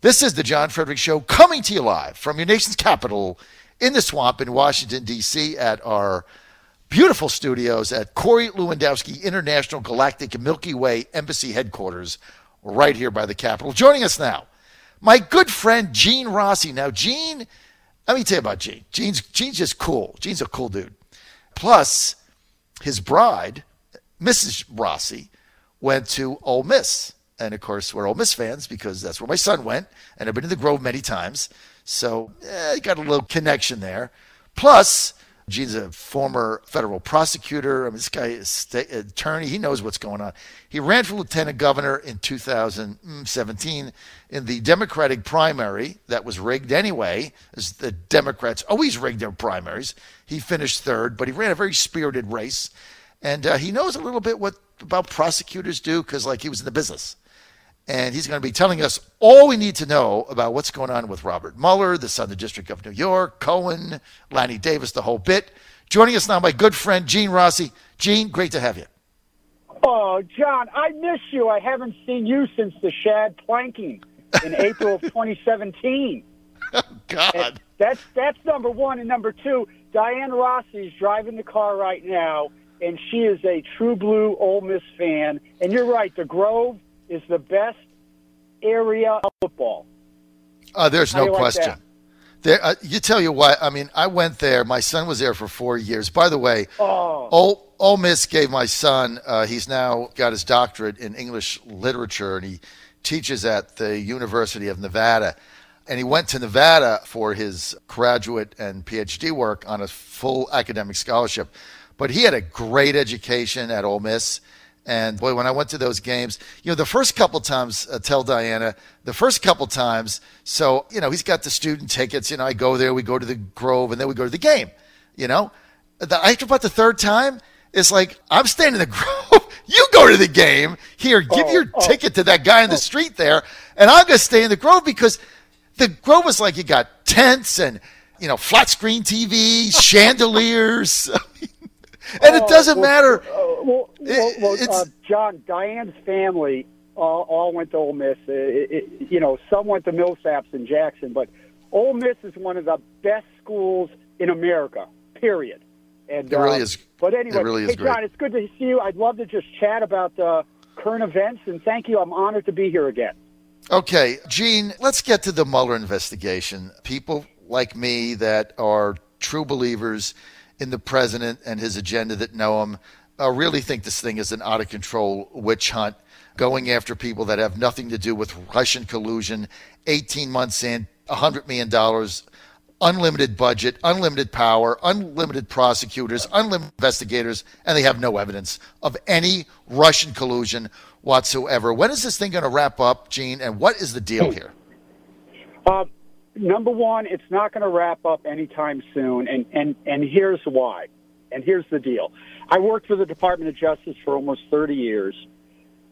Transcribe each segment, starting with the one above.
This is the John Frederick Show, coming to you live from your nation's capital in the swamp in Washington, D.C. at our beautiful studios at Corey Lewandowski International Galactic and Milky Way Embassy headquarters right here by the Capitol. Joining us now, my good friend Gene Rossi. Now, Gene, let me tell you about Gene. Gene's just cool. Gene's a cool dude. Plus, his bride, Mrs. Rossi, went to Ole Miss. And, of course, we're Ole Miss fans because that's where my son went. And I've been to the Grove many times. So, got a little connection there. Plus, Gene's a former federal prosecutor. I mean, this guy is attorney. He knows what's going on. He ran for lieutenant governor in 2017 in the Democratic primary that was rigged anyway, as the Democrats always rigged their primaries. He finished third, but he ran a very spirited race. And he knows a little bit about prosecutors do because, like, he was in the business. And he's going to be telling us all we need to know about what's going on with Robert Mueller, the Southern District of New York, Cohen, Lanny Davis, the whole bit. Joining us now, my good friend, Gene Rossi. Gene, great to have you. Oh, John, I miss you. I haven't seen you since the shad planking in April of 2017. Oh, God. And that's number one. And number two, Diane Rossi is driving the car right now, and she is a true blue Ole Miss fan. And you're right, the Grove is the best area of football. There's no question. You tell you what, I mean, I went there. My son was there for 4 years. By the way, Ole Miss gave my son, he's now got his doctorate in English literature, and he teaches at the University of Nevada. And he went to Nevada for his graduate and PhD work on a full academic scholarship. But he had a great education at Ole Miss. And, boy, when I went to those games, the first couple times, tell Diana, the first couple times, so, he's got the student tickets. I go there, we go to the Grove, and then we go to the game, After about the third time, it's like, I'm staying in the Grove. You go to the game. Here, give your ticket to that guy in the street there, and I'm going to stay in the Grove because the Grove is like you got tents and, flat screen TVs, chandeliers. And it doesn't matter. John, Diane's family all went to Ole Miss. Some went to Millsaps in Jackson, but Ole Miss is one of the best schools in America, period. And, it really is. But anyway, it really is great. John, it's good to see you. I'd love to just chat about current events, and thank you. I'm honored to be here again. Okay, Gene, let's get to the Mueller investigation. People like me that are true believers in the president and his agenda that know him really think this thing is an out-of-control witch hunt, going after people that have nothing to do with Russian collusion, 18 months in, $100 million, unlimited budget, unlimited power, unlimited prosecutors, unlimited investigators, and they have no evidence of any Russian collusion whatsoever. When is this thing going to wrap up, Gene, and what is the deal here? Number one, it's not going to wrap up anytime soon, and here's why. And here's the deal. I worked for the Department of Justice for almost 30 years.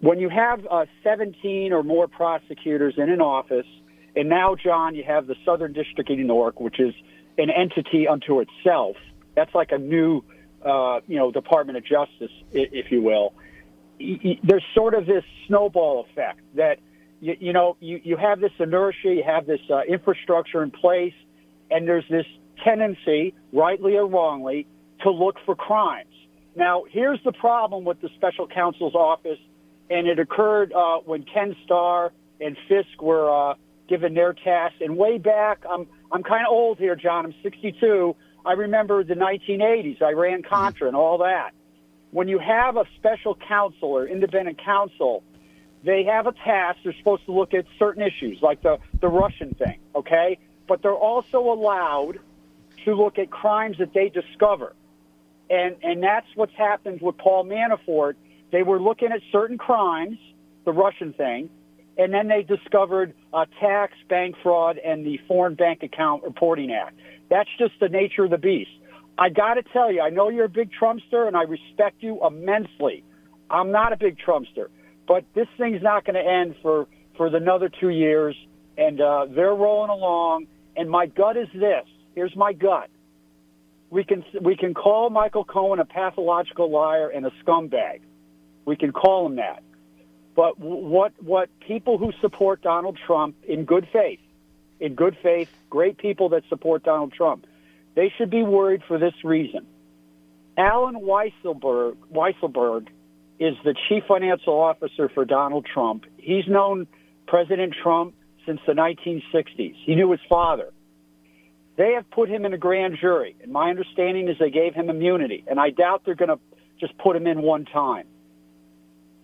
When you have 17 or more prosecutors in an office, and now, John, you have the Southern District of New York, which is an entity unto itself. That's like a new, Department of Justice, if you will. There's sort of this snowball effect that you have this inertia, you have this infrastructure in place, and there's this tendency, rightly or wrongly, to look for crimes. Now, here's the problem with the special counsel's office, and it occurred when Ken Starr and Fisk were given their tasks. And way back, I'm kind of old here, John. I'm 62. I remember the 1980s. I ran Contra and all that. When you have a special counsel or independent counsel, they have a task. They're supposed to look at certain issues, like the Russian thing, okay? But they're also allowed to look at crimes that they discover. And that's what's happened with Paul Manafort. They were looking at certain crimes, the Russian thing, and then they discovered tax, bank fraud, and the Foreign Bank Account Reporting Act. That's just the nature of the beast. I got to tell you, I know you're a big Trumpster, and I respect you immensely. I'm not a big Trumpster. But this thing's not going to end for another 2 years, and they're rolling along. And my gut is this. Here's my gut. We can call Michael Cohen a pathological liar and a scumbag. We can call him that. But what people who support Donald Trump in good faith, great people that support Donald Trump, they should be worried for this reason. Alan Weisselberg is the chief financial officer for Donald Trump. He's known President Trump since the 1960s. He knew his father. They have put him in a grand jury, and my understanding is they gave him immunity, and I doubt they're going to just put him in one time.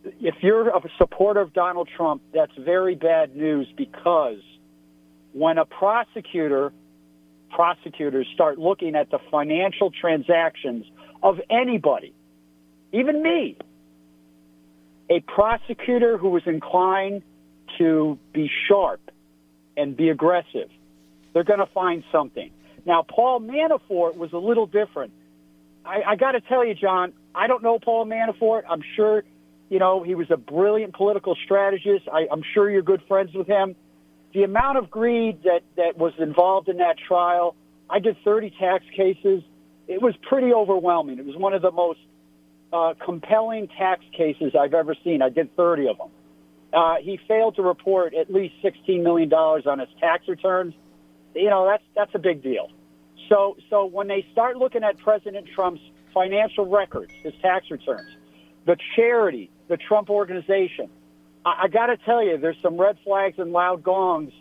If you're a supporter of Donald Trump, that's very bad news, because when prosecutors start looking at the financial transactions of anybody, even me, a prosecutor who was inclined to be sharp and be aggressive, they're going to find something. Now, Paul Manafort was a little different. I got to tell you, John, I don't know Paul Manafort. I'm sure, he was a brilliant political strategist. I'm sure you're good friends with him. The amount of greed that was involved in that trial, I did 30 tax cases. It was pretty overwhelming. It was one of the most compelling tax cases I've ever seen. I did 30 of them. He failed to report at least $16 million on his tax returns. That's a big deal. So when they start looking at President Trump's financial records, his tax returns, the charity, the Trump organization, I got to tell you, there's some red flags and loud gongs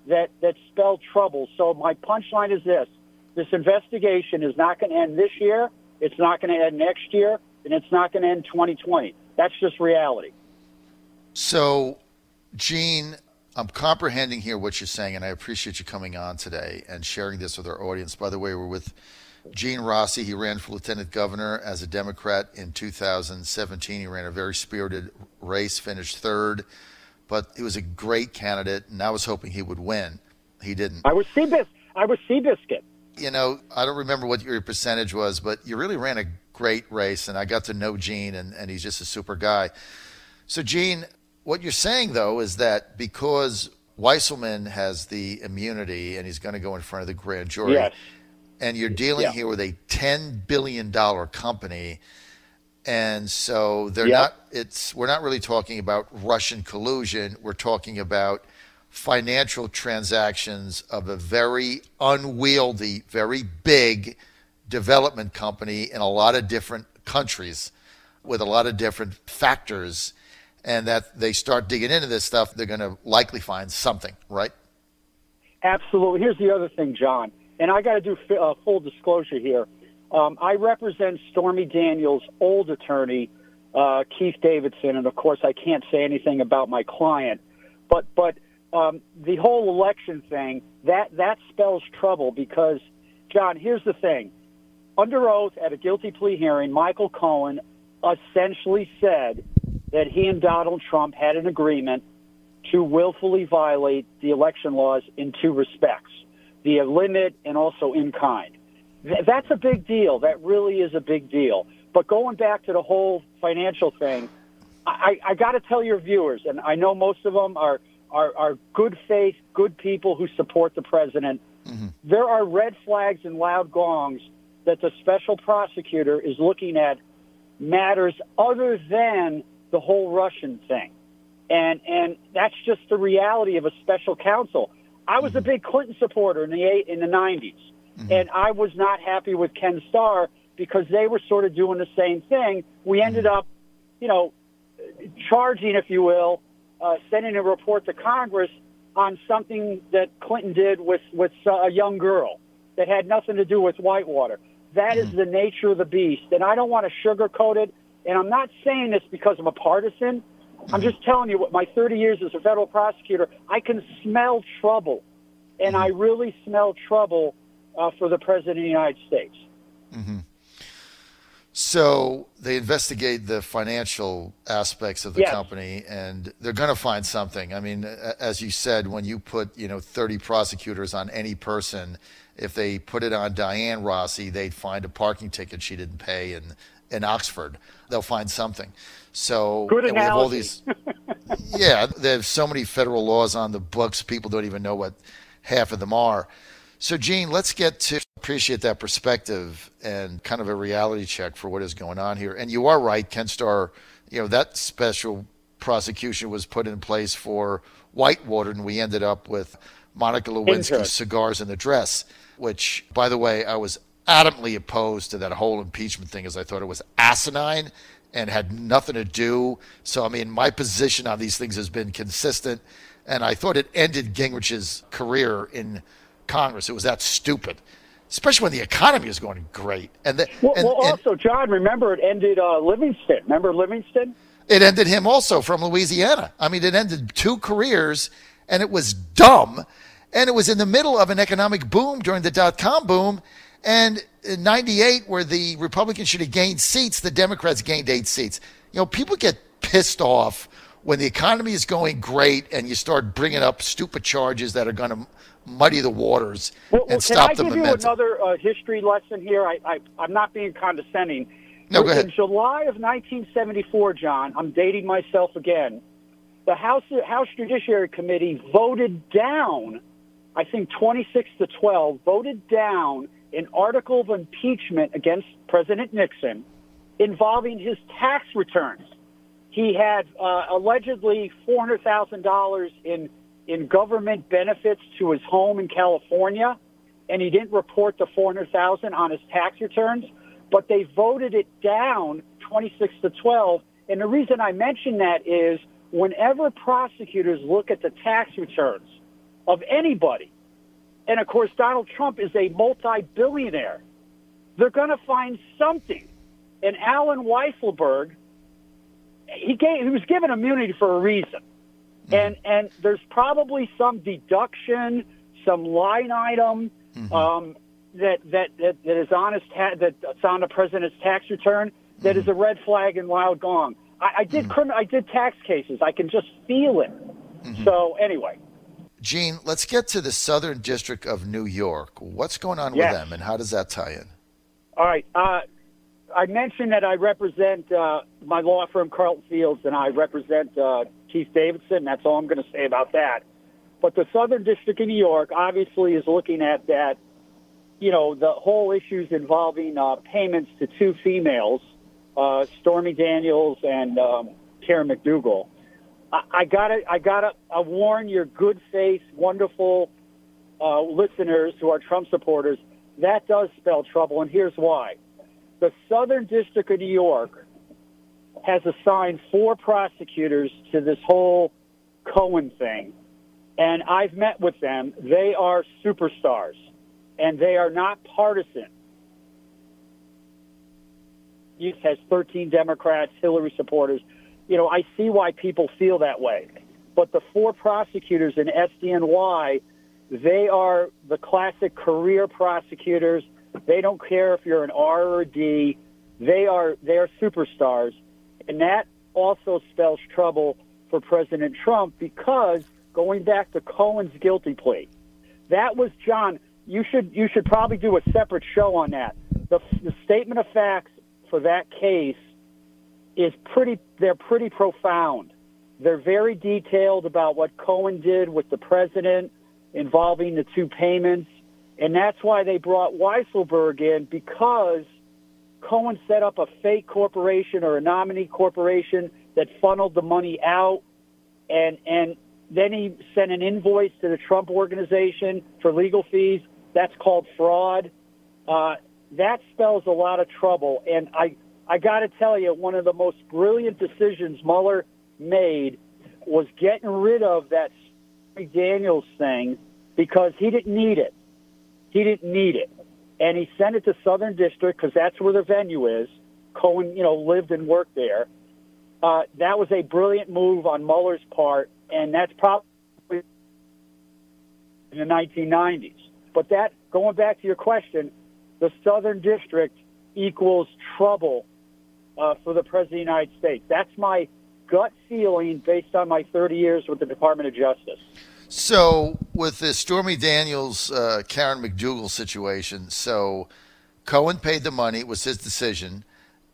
that spell trouble. So my punchline is this. This investigation is not going to end this year. It's not going to end next year. And it's not going to end 2020. That's just reality. So, Gene, I'm comprehending here what you're saying, and I appreciate you coming on today and sharing this with our audience. By the way, we're with Gene Rossi. He ran for lieutenant governor as a Democrat in 2017. He ran a very spirited race, finished third, but he was a great candidate, and I was hoping he would win. He didn't. I was Seabiscuit. I don't remember what your percentage was, but you really ran a great race, and I got to know Gene, and he's just a super guy. So, Gene, what you're saying, though, is that because Weisselman has the immunity and he's going to go in front of the grand jury, yes, and you're dealing here with a $10 billion company, and so we're not really talking about Russian collusion. We're talking about financial transactions of a very unwieldy, very big development company in a lot of different countries with a lot of different factors, and that they start digging into this stuff, they're going to likely find something, right? Absolutely. Here's the other thing, John, and I got to do full disclosure here. I represent Stormy Daniels' old attorney, Keith Davidson, and of course I can't say anything about my client, but the whole election thing, that spells trouble because, John, here's the thing. Under oath at a guilty plea hearing, Michael Cohen essentially said that he and Donald Trump had an agreement to willfully violate the election laws in two respects, the limit and also in kind. That's a big deal. That really is a big deal. But going back to the whole financial thing, I got to tell your viewers, and I know most of them are good faith, good people who support the president. Mm-hmm. There are red flags and loud gongs that the special prosecutor is looking at matters other than the whole Russian thing. And that's just the reality of a special counsel. I was a big Clinton supporter in the 90s, and I was not happy with Ken Starr because they were sort of doing the same thing. We ended up, charging, if you will, sending a report to Congress on something that Clinton did with a young girl that had nothing to do with Whitewater. That is the nature of the beast, and I don't want to sugarcoat it, and I'm not saying this because I'm a partisan. I'm just telling you, what my 30 years as a federal prosecutor, I can smell trouble, and I really smell trouble for the President of the United States. Mm-hmm. So they investigate the financial aspects of the company, and they're going to find something. I mean, as you said, when you put 30 prosecutors on any person, if they put it on Diane Rossi, they'd find a parking ticket she didn't pay in Oxford. They'll find something. So good analogy. We have all these. There's so many federal laws on the books. People don't even know what half of them are. So, Gene, let's get to appreciate that perspective and kind of a reality check for what is going on here. And you are right, Ken Starr, that special prosecution was put in place for Whitewater, and we ended up with Monica Lewinsky's cigars in the dress, which, by the way, I was adamantly opposed to that whole impeachment thing, as I thought it was asinine and had nothing to do. So, I mean, my position on these things has been consistent, and I thought it ended Gingrich's career in Congress. It was that stupid, especially when the economy is going great. Also, John, remember it ended Livingston. Remember Livingston? It ended him also from Louisiana. I mean, it ended 2 careers, and it was dumb. And it was in the middle of an economic boom during the dot-com boom. And in 98, where the Republicans should have gained seats, the Democrats gained 8 seats. You know, people get pissed off when the economy is going great and you start bringing up stupid charges that are going to muddy the waters and stop the momentum. Can I give you another history lesson here? I'm not being condescending. No, go ahead. In July of 1974, John, I'm dating myself again, the House Judiciary Committee voted down, I think 26-12, voted down an article of impeachment against President Nixon involving his tax returns. He had allegedly $400,000 in government benefits to his home in California, and he didn't report the $400,000 on his tax returns, but they voted it down 26-12. And the reason I mention that is whenever prosecutors look at the tax returns of anybody, and of course Donald Trump is a multi-billionaire, they're going to find something. And Alan Weisselberg, he was given immunity for a reason. And there's probably some deduction, some line item that is honest, that's on the president's tax return that is a red flag and loud gong. I did tax cases. I can just feel it. So anyway. Gene, let's get to the Southern District of New York. What's going on with them, and how does that tie in? All right. I mentioned that I represent my law firm, Carlton Fields, and I represent Keith Davidson. That's all I'm going to say about that. But the Southern District of New York obviously is looking at that, you know, the whole issues involving payments to 2 females, Stormy Daniels and Karen McDougal. I gotta warn your good faith, wonderful listeners who are Trump supporters. That does spell trouble, and here's why. The Southern District of New York has assigned 4 prosecutors to this whole Cohen thing, and I've met with them. They are superstars, and they are not partisan. Youth has 13 Democrats, Hillary supporters. You know, I see why people feel that way. But the 4 prosecutors in SDNY, they are the classic career prosecutors. They don't care if you're an R or a D. They are superstars. And that also spells trouble for President Trump because going back to Cohen's guilty plea, that was, John, you should probably do a separate show on that. The statement of facts for that case is they're pretty profound. They're very detailed about what Cohen did with the president involving the 2 payments. And that's why they brought Weisselberg in, because Cohen set up a fake corporation or a nominee corporation that funneled the money out. And then he sent an invoice to the Trump organization for legal fees. That's called fraud. That spells a lot of trouble. And I got to tell you, one of the most brilliant decisions Mueller made was getting rid of that Daniels thing because he didn't need it. He didn't need it. And he sent it to Southern District because that's where the venue is. Cohen, lived and worked there. That was a brilliant move on Mueller's part, and that's probably in the 1990s. But that, going back to your question, the Southern District equals trouble for the President of the United States. That's my gut feeling based on my 30 years with the Department of Justice. So with the Stormy Daniels, Karen McDougal situation, so Cohen paid the money. It was his decision.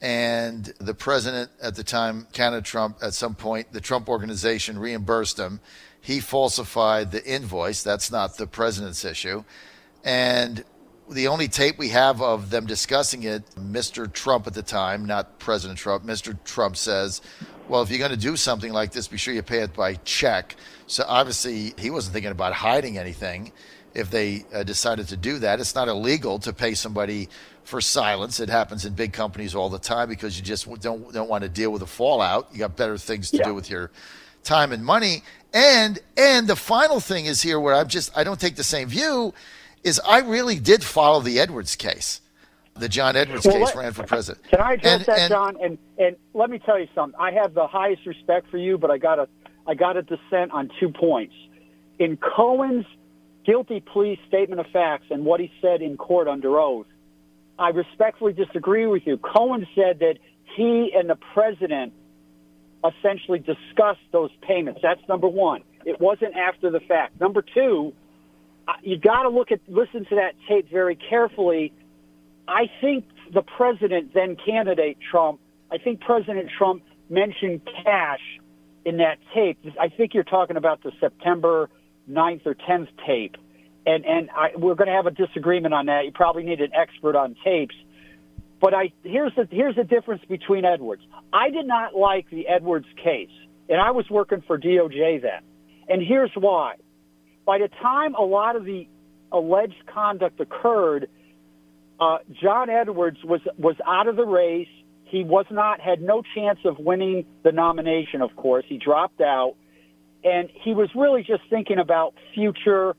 And the president at the time, Canada Trump, at some point, the Trump organization reimbursed him. He falsified the invoice. That's not the president's issue. And the only tape we have of them discussing it, Mr. Trump at the time, not President Trump, Mr. Trump says, well, if you're going to do something like this, be sure you pay it by check. So obviously he wasn't thinking about hiding anything. If they decided to do that, it's not illegal to pay somebody for silence. It happens in big companies all the time because you just don't want to deal with the fallout. You got better things to do with your time and money. And the final thing is here where I don't take the same view, is I really did follow the Edwards case. The John Edwards case ran for president. Can I address that, John? And let me tell you something. I have the highest respect for you, but I got a dissent on 2 points. In Cohen's guilty plea statement of facts and what he said in court under oath, I respectfully disagree with you. Cohen said that he and the president essentially discussed those payments. That's number one. It wasn't after the fact. Number two, you got to listen to that tape very carefully. I think the president, then candidate Trump, I think President Trump mentioned cash in that tape. I think you're talking about the September 9th or 10th tape. And we're going to have a disagreement on that. You probably need an expert on tapes. But here's the difference between Edwards. I did not like the Edwards case, and I was working for DOJ then. And here's why. By the time a lot of the alleged conduct occurred, John Edwards was out of the race. He had no chance of winning the nomination, of course. He dropped out. And he was really just thinking about future,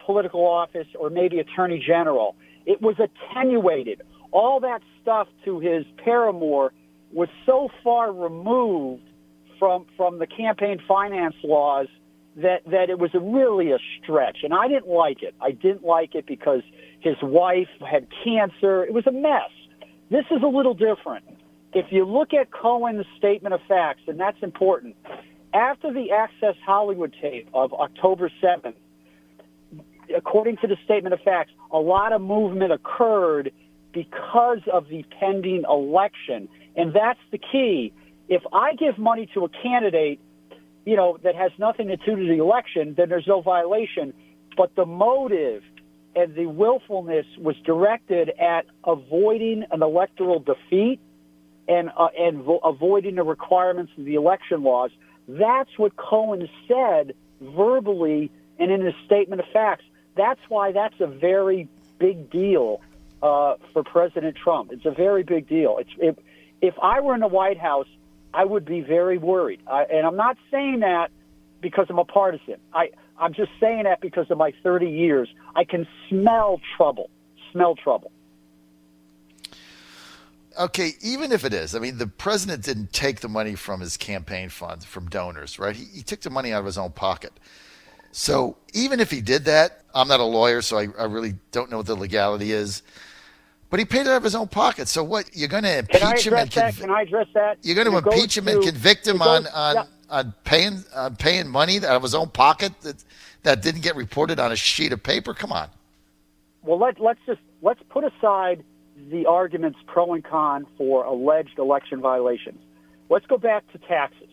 political office or maybe attorney general. It was attenuated. All that stuff to his paramour was so far removed from the campaign finance laws that it was really a stretch. And I didn't like it. I didn't like it because his wife had cancer. It was a mess. This is a little different. If you look at Cohen's statement of facts, and that's important, after the Access Hollywood tape of October 7th, according to the statement of facts, a lot of movement occurred because of the pending election. And that's the key. If I give money to a candidate, that has nothing to do with the election, then there's no violation. But the motive and the willfulness was directed at avoiding an electoral defeat and avoiding the requirements of the election laws. That's what Cohen said verbally and in his statement of facts. That's why that's a very big deal for President Trump. It's a very big deal. If I were in the White House, I would be very worried. And I'm not saying that because I'm a partisan. I'm just saying that because of my 30 years. I can smell trouble. Okay, even if it is, the president didn't take the money from his campaign funds, from donors, right? He took the money out of his own pocket. So even if he did that, I'm not a lawyer, so I really don't know what the legality is. But he paid it out of his own pocket. So what? You're going to impeach him and Can I address that? You're going to impeach him and convict him on paying money out of his own pocket that didn't get reported on a sheet of paper? Come on. Well, let's put aside the arguments pro and con for alleged election violations. Let's go back to taxes.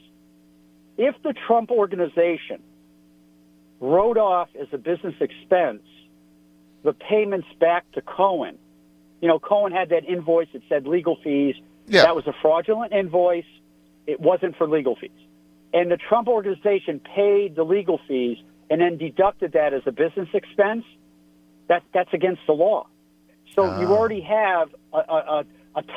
If the Trump organization wrote off as a business expense the payments back to Cohen, Cohen had that invoice that said legal fees. Yeah. That was a fraudulent invoice. It wasn't for legal fees. And the Trump organization paid the legal fees and then deducted that as a business expense. That's against the law. So you already have a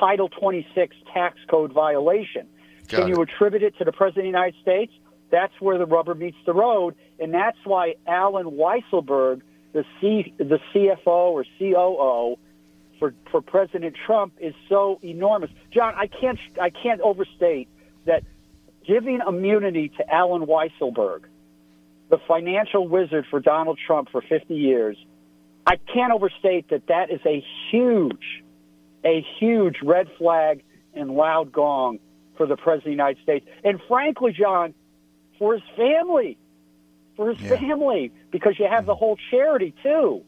Title 26 tax code violation. Can you attribute it to the President of the United States? That's where the rubber meets the road, and that's why Alan Weisselberg, the CFO or COO for President Trump, is so enormous. John, I can't overstate that giving immunity to Alan Weisselberg, the financial wizard for Donald Trump for 50 years, I can't overstate that is a huge red flag and loud gong for the President of the United States. And frankly, John, for his family, because you have the whole charity, too.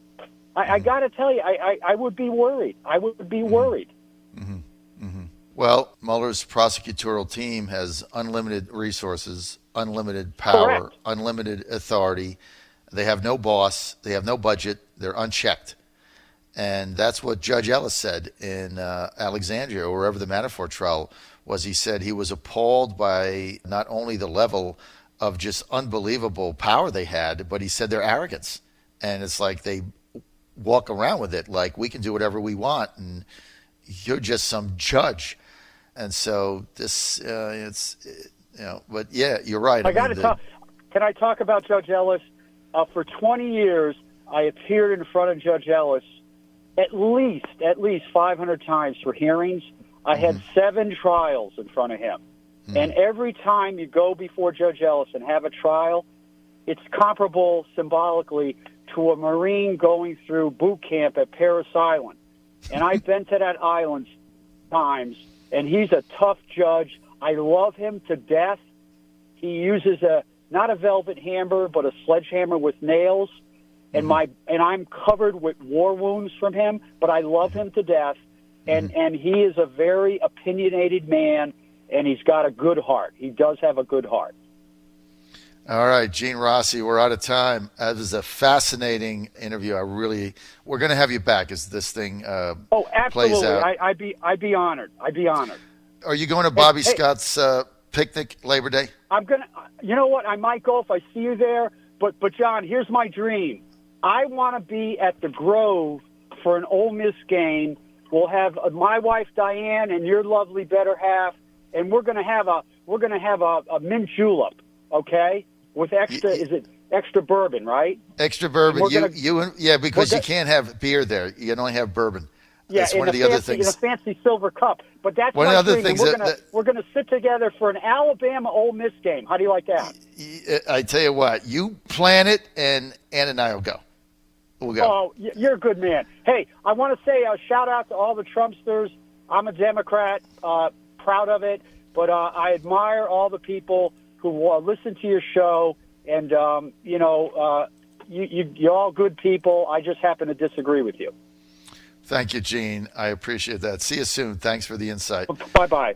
I got to tell you, I would be worried. I would be worried. Mm-hmm. Mm-hmm. Well, Mueller's prosecutorial team has unlimited resources, unlimited power, Correct. Unlimited authority. They have no boss. They have no budget. They're unchecked. And that's what Judge Ellis said in Alexandria, or wherever the Manafort trial was he said he was appalled by not only the level of just unbelievable power they had, but he said their arrogance. And it's like they walk around with it like we can do whatever we want and you're just some judge. And so this, but yeah, you're right. I got to talk. Can I talk about Judge Ellis? For 20 years, I appeared in front of Judge Ellis at least 500 times for hearings. I had 7 trials in front of him. And every time you go before Judge Ellis and have a trial, it's comparable symbolically to a Marine going through boot camp at Parris Island. And I've been to that island times, and he's a tough judge. I love him to death. He uses not a velvet hammer, but a sledgehammer with nails. And I'm covered with war wounds from him, but I love him to death. And he is a very opinionated man, and he's got a good heart. He does have a good heart. All right, Gene Rossi, we're out of time. That was a fascinating interview. We're going to have you back as this thing plays out. I'd be honored. I'd be honored. Are you going to Bobby Scott's picnic Labor Day? I'm going to. You know what? I might go if I see you there. But John, here's my dream. I want to be at the Grove for an Ole Miss game. We'll have my wife Diane and your lovely better half, and we're going to have a mint julep, okay? With extra, is it extra bourbon, right? Extra bourbon. Because you can't have beer there. You can only have bourbon. Yeah, that's one of the other things. In a fancy silver cup. But that's one of the other things. We're going to sit together for an Alabama Ole Miss game. How do you like that? I tell you what, you plan it, and Ann and I will go. We'll go. Oh, you're a good man. Hey, I want to say a shout out to all the Trumpsters. I'm a Democrat, proud of it, but I admire all the people who listen to your show, and you're all good people. I just happen to disagree with you. Thank you, Gene. I appreciate that. See you soon. Thanks for the insight. Bye-bye.